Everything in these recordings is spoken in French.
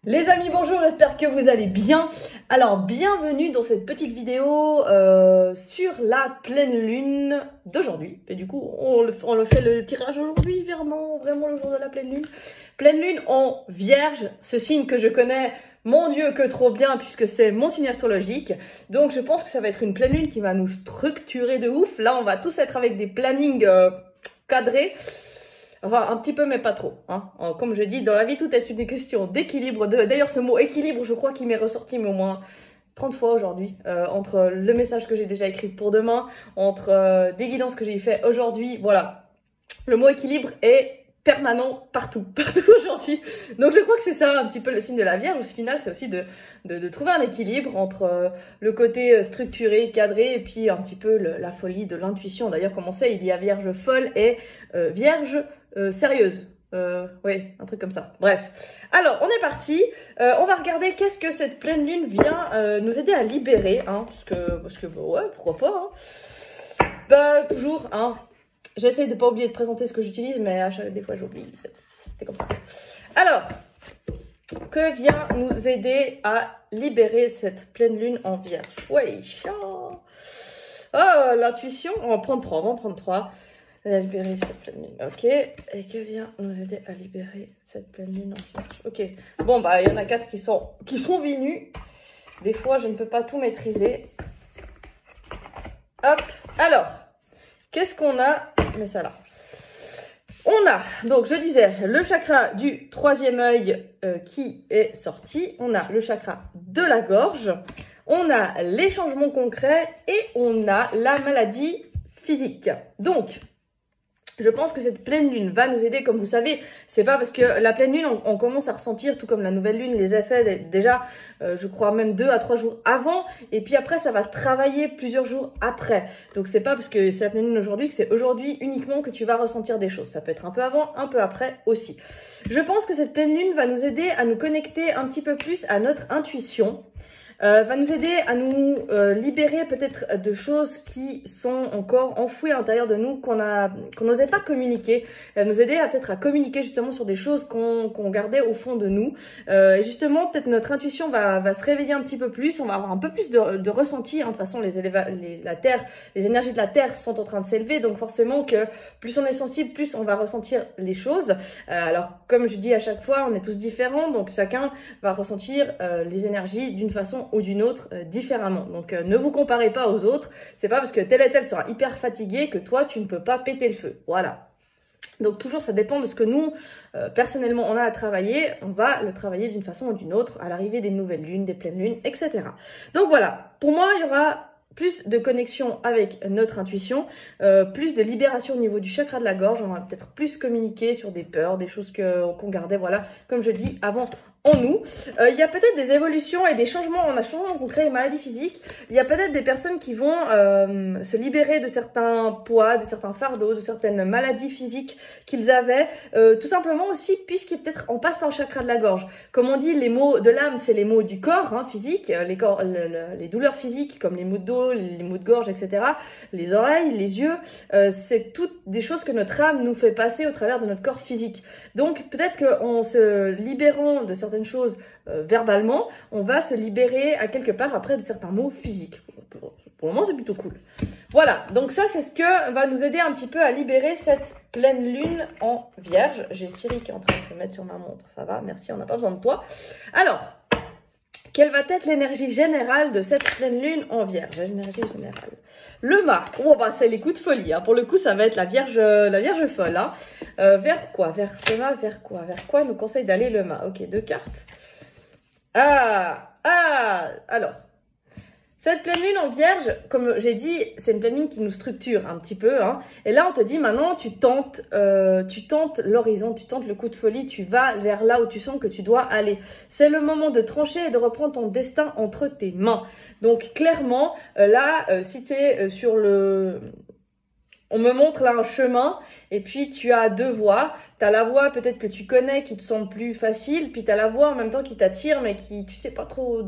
Les amis, bonjour, j'espère que vous allez bien. Alors, bienvenue dans cette petite vidéo sur la pleine lune d'aujourd'hui. Et du coup, on le fait le tirage aujourd'hui, vraiment le jour de la pleine lune. Pleine lune en Vierge, ce signe que je connais, mon Dieu, que trop bien, puisque c'est mon signe astrologique. Donc, je pense que ça va être une pleine lune qui va nous structurer de ouf. Là, on va tous être avec des plannings cadrés. Enfin, un petit peu, mais pas trop. Hein. Comme je dis, dans la vie, tout est une question d'équilibre. D'ailleurs, ce mot équilibre, je crois qu'il m'est ressorti mais au moins 30 fois aujourd'hui. Entre le message que j'ai déjà écrit pour demain, entre des guidances que j'ai fait aujourd'hui. Voilà. Le mot équilibre est permanent partout aujourd'hui. Donc, je crois que c'est ça un petit peu le signe de la Vierge. Au final, c'est aussi de trouver un équilibre entre le côté structuré, cadré, et puis un petit peu la folie de l'intuition. D'ailleurs, comme on sait, il y a Vierge folle et Vierge sérieuse. Oui, un truc comme ça. Bref. Alors, on est parti. On va regarder qu'est-ce que cette pleine lune vient nous aider à libérer. Hein, parce que bah, ouais, pourquoi pas. Hein. Bah, toujours, hein. J'essaie de pas oublier de présenter ce que j'utilise, mais des fois j'oublie. C'est comme ça. Alors, que vient nous aider à libérer cette pleine lune en Vierge? Oui. Oh, l'intuition. On va en prendre trois. Libérer cette pleine lune, ok. Et que vient nous aider à libérer cette pleine lune en Vierge? Ok. Bon, bah, il y en a 4 qui sont venus. Des fois, je ne peux pas tout maîtriser. Hop. Alors, qu'est-ce qu'on a? Mais ça là. On a, donc je disais, le chakra du troisième œil qui est sorti. On a le chakra de la gorge. On a les changements concrets et on a la maladie physique. Donc, je pense que cette pleine lune va nous aider, comme vous savez, c'est pas parce que la pleine lune, on commence à ressentir, tout comme la nouvelle lune, les effets déjà, je crois même 2 à 3 jours avant, et puis après ça va travailler plusieurs jours après. Donc c'est pas parce que c'est la pleine lune aujourd'hui que c'est aujourd'hui uniquement que tu vas ressentir des choses. Ça peut être un peu avant, un peu après aussi. Je pense que cette pleine lune va nous aider à nous connecter un petit peu plus à notre intuition. Va nous aider à nous libérer peut-être de choses qui sont encore enfouies à l'intérieur de nous, qu'on n'osait pas communiquer. Nous aider à peut-être à communiquer justement sur des choses qu'on gardait au fond de nous. Et justement, peut-être notre intuition va se réveiller un petit peu plus, on va avoir un peu plus de ressenti. Hein. De toute façon, la Terre, les énergies de la Terre sont en train de s'élever, donc forcément que plus on est sensible, plus on va ressentir les choses. Alors, comme je dis à chaque fois, on est tous différents, donc chacun va ressentir les énergies d'une façon ou d'une autre différemment. Donc ne vous comparez pas aux autres. C'est pas parce que tel et tel sera hyper fatigué que toi tu ne peux pas péter le feu. Voilà. Donc toujours ça dépend de ce que nous personnellement on a à travailler. On va le travailler d'une façon ou d'une autre à l'arrivée des nouvelles lunes, des pleines lunes, etc. Donc voilà. Pour moi il y aura plus de connexion avec notre intuition, plus de libération au niveau du chakra de la gorge. On va peut-être plus communiquer sur des peurs, des choses qu'on gardait, voilà, comme je dis, avant en nous. Il y a peut-être des évolutions et des changements. On a changement concret et maladies physiques. Il y a peut-être des personnes qui vont se libérer de certains poids, de certains fardeaux, de certaines maladies physiques qu'ils avaient. Tout simplement aussi, puisqu'on peut-être on passe par le chakra de la gorge. Comme on dit, les maux de l'âme, c'est les maux du corps, hein, physique, les douleurs physiques comme les maux de dos, les maux de gorge, etc. Les oreilles, les yeux, c'est toutes des choses que notre âme nous fait passer au travers de notre corps physique. Donc peut-être qu'en se libérant de certaines choses verbalement, on va se libérer à quelque part après de certains mots physiques. Pour le moment, c'est plutôt cool. Voilà, donc ça, c'est ce que va nous aider un petit peu à libérer cette pleine lune en Vierge. J'ai Siri qui est en train de se mettre sur ma montre, ça va, merci, on n'a pas besoin de toi. Alors, quelle va être l'énergie générale de cette pleine lune en Vierge? L'énergie générale. Le mât. Oh, bah, c'est les coups de folie. Hein. Pour le coup, ça va être la Vierge folle. Hein. Vers quoi? Vers ce mât, vers quoi? Vers quoi nous conseille d'aller le mât? Ok, 2 cartes. Alors. Cette pleine lune en Vierge, comme j'ai dit, c'est une pleine lune qui nous structure un petit peu. Hein. Et là, on te dit maintenant, tu tentes l'horizon, tu tentes le coup de folie, tu vas vers là où tu sens que tu dois aller. C'est le moment de trancher et de reprendre ton destin entre tes mains. Donc, clairement, si tu es sur le... On me montre là un chemin et puis tu as 2 voies. t'as la voix peut-être que tu connais, qui te semble plus facile, puis t'as la voix en même temps qui t'attire, mais qui, tu sais pas trop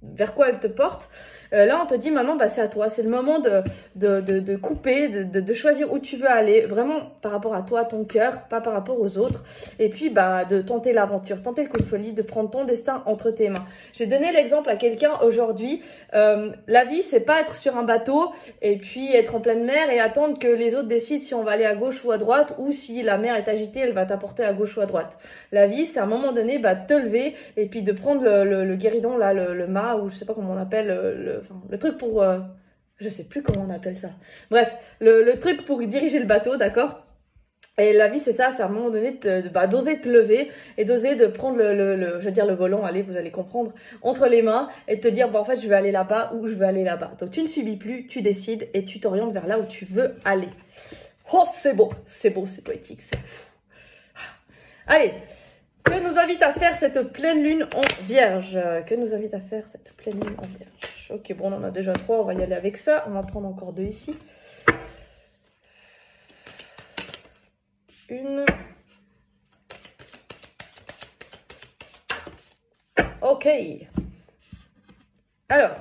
vers quoi elle te porte. Là, on te dit maintenant, bah, c'est à toi. C'est le moment de couper, de choisir où tu veux aller, vraiment par rapport à toi, ton cœur, pas par rapport aux autres. Et puis, bah, de tenter l'aventure, tenter le coup de folie, de prendre ton destin entre tes mains. J'ai donné l'exemple à quelqu'un aujourd'hui. La vie, c'est pas être sur un bateau et puis être en pleine mer et attendre que les autres décident si on va aller à gauche ou à droite, ou si la mer est agitée, elle va t'apporter à gauche ou à droite. La vie, c'est à un moment donné, bah, te lever et puis de prendre le guéridon, là, le mât, ou je sais pas comment on appelle, le truc pour... je sais plus comment on appelle ça. Bref, le truc pour diriger le bateau, d'accord? Et la vie, c'est ça, c'est à un moment donné d'oser te lever et d'oser de prendre je veux dire le volant, allez, vous allez comprendre, entre les mains et de te dire, bon, en fait, je vais aller là-bas ou je vais aller là-bas. Donc, tu ne subis plus, tu décides et tu t'orientes vers là où tu veux aller. Oh, c'est beau, c'est poétique, c'est... Allez, que nous invite à faire cette pleine lune en vierge? Que nous invite à faire cette pleine lune en vierge? Ok, bon, on en a déjà 3, on va y aller avec ça. On va en prendre encore 2 ici. Une. Ok. Alors,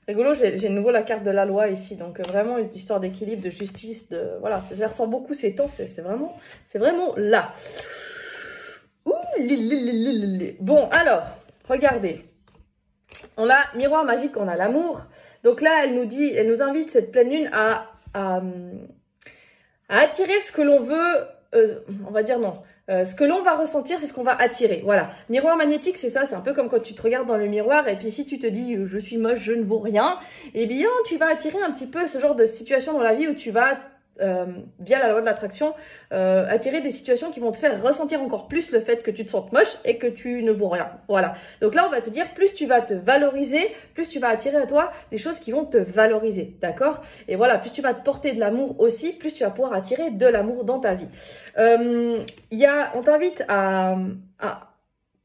rigolo, j'ai de nouveau la carte de la loi ici. Donc, vraiment, une histoire d'équilibre, de justice, de... Voilà, ça ressent beaucoup ces temps. C'est vraiment là. Bon, alors, regardez. On a miroir magique, on a l'amour. Donc là, elle nous invite, cette pleine lune, à attirer ce que l'on veut, on va dire non. Ce que l'on va ressentir, c'est ce qu'on va attirer. Voilà. Miroir magnétique, c'est ça. C'est un peu comme quand tu te regardes dans le miroir et puis si tu te dis je suis moche, je ne vaux rien, eh bien, tu vas attirer un petit peu ce genre de situation dans la vie où tu vas via la loi de l'attraction, attirer des situations qui vont te faire ressentir encore plus le fait que tu te sentes moche et que tu ne vaux rien. Voilà. Donc là, on va te dire, plus tu vas te valoriser, plus tu vas attirer à toi des choses qui vont te valoriser. D'accord? Et voilà, plus tu vas te porter de l'amour aussi, plus tu vas pouvoir attirer de l'amour dans ta vie. On t'invite à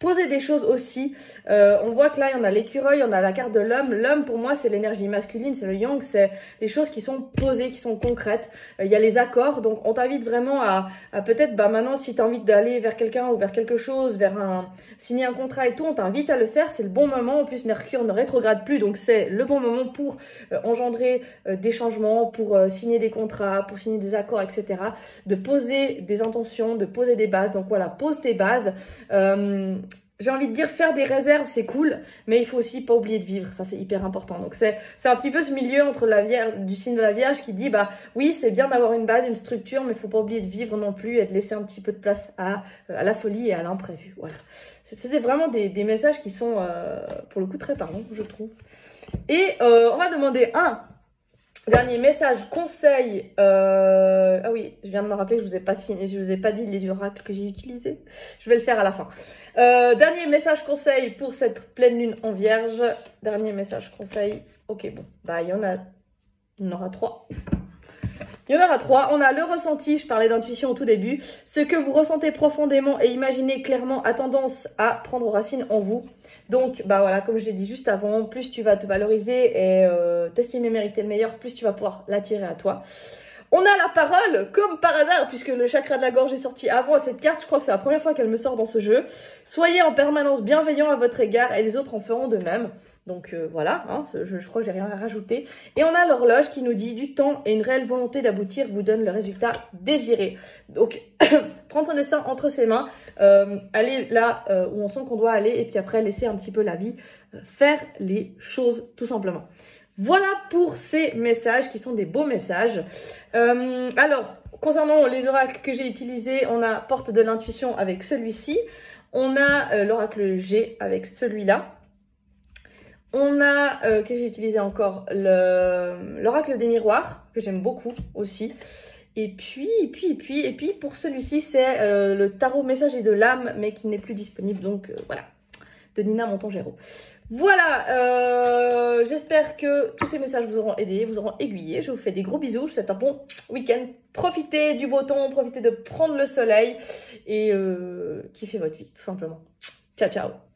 poser des choses aussi. On voit que là, il y en a l'écureuil, on a la carte de l'homme. L'homme, pour moi, c'est l'énergie masculine, c'est le yang, c'est les choses qui sont posées, qui sont concrètes. Il y a les accords, donc on t'invite vraiment à peut-être, bah maintenant, si tu as envie d'aller vers quelqu'un ou vers quelque chose, signer un contrat et tout, on t'invite à le faire, c'est le bon moment. En plus, Mercure ne rétrograde plus, donc c'est le bon moment pour engendrer des changements, pour signer des contrats, pour signer des accords, etc. De poser des intentions, de poser des bases. Donc voilà, pose tes bases. J'ai envie de dire, faire des réserves, c'est cool, mais il faut aussi pas oublier de vivre, ça c'est hyper important. Donc c'est un petit peu ce milieu entre du signe de la Vierge qui dit, bah oui, c'est bien d'avoir une base, une structure, mais il faut pas oublier de vivre non plus et de laisser un petit peu de place à la folie et à l'imprévu. Voilà. C'était vraiment des messages qui sont, pour le coup, très parlants, je trouve. Et on va demander un dernier message, conseil. Ah oui, je viens de me rappeler que je vous ai pas dit les oracles que j'ai utilisés. Je vais le faire à la fin. Dernier message, conseil pour cette pleine lune en vierge. Dernier message, conseil. Ok, bon, bah il y en aura 3. Il y en aura 3. On a le ressenti, je parlais d'intuition au tout début. Ce que vous ressentez profondément et imaginez clairement a tendance à prendre racine en vous. Donc, bah voilà, comme je l'ai dit juste avant, plus tu vas te valoriser et t'estimer mériter le meilleur, plus tu vas pouvoir l'attirer à toi. On a la parole, comme par hasard, puisque le chakra de la gorge est sorti avant cette carte. Je crois que c'est la première fois qu'elle me sort dans ce jeu. Soyez en permanence bienveillant à votre égard et les autres en feront de même. Donc voilà, hein, je crois que j'ai rien à rajouter. Et on a l'horloge qui nous dit du temps et une réelle volonté d'aboutir vous donne le résultat désiré. Donc prendre son destin entre ses mains, aller là où on sent qu'on doit aller et puis après laisser un petit peu la vie faire les choses tout simplement. Voilà pour ces messages qui sont des beaux messages. Alors, concernant les oracles que j'ai utilisés, on a Porte de l'intuition avec celui-ci. On a l'oracle G avec celui-là. On a, que j'ai utilisé encore, l'oracle des miroirs, que j'aime beaucoup aussi. Et puis, pour celui-ci, c'est le tarot messager de l'âme, mais qui n'est plus disponible, donc voilà, de Nina Montangero. Voilà, j'espère que tous ces messages vous auront aidé, vous auront aiguillé. Je vous fais des gros bisous, je vous souhaite un bon week-end. Profitez du beau temps, profitez de prendre le soleil et kiffez votre vie, tout simplement. Ciao, ciao.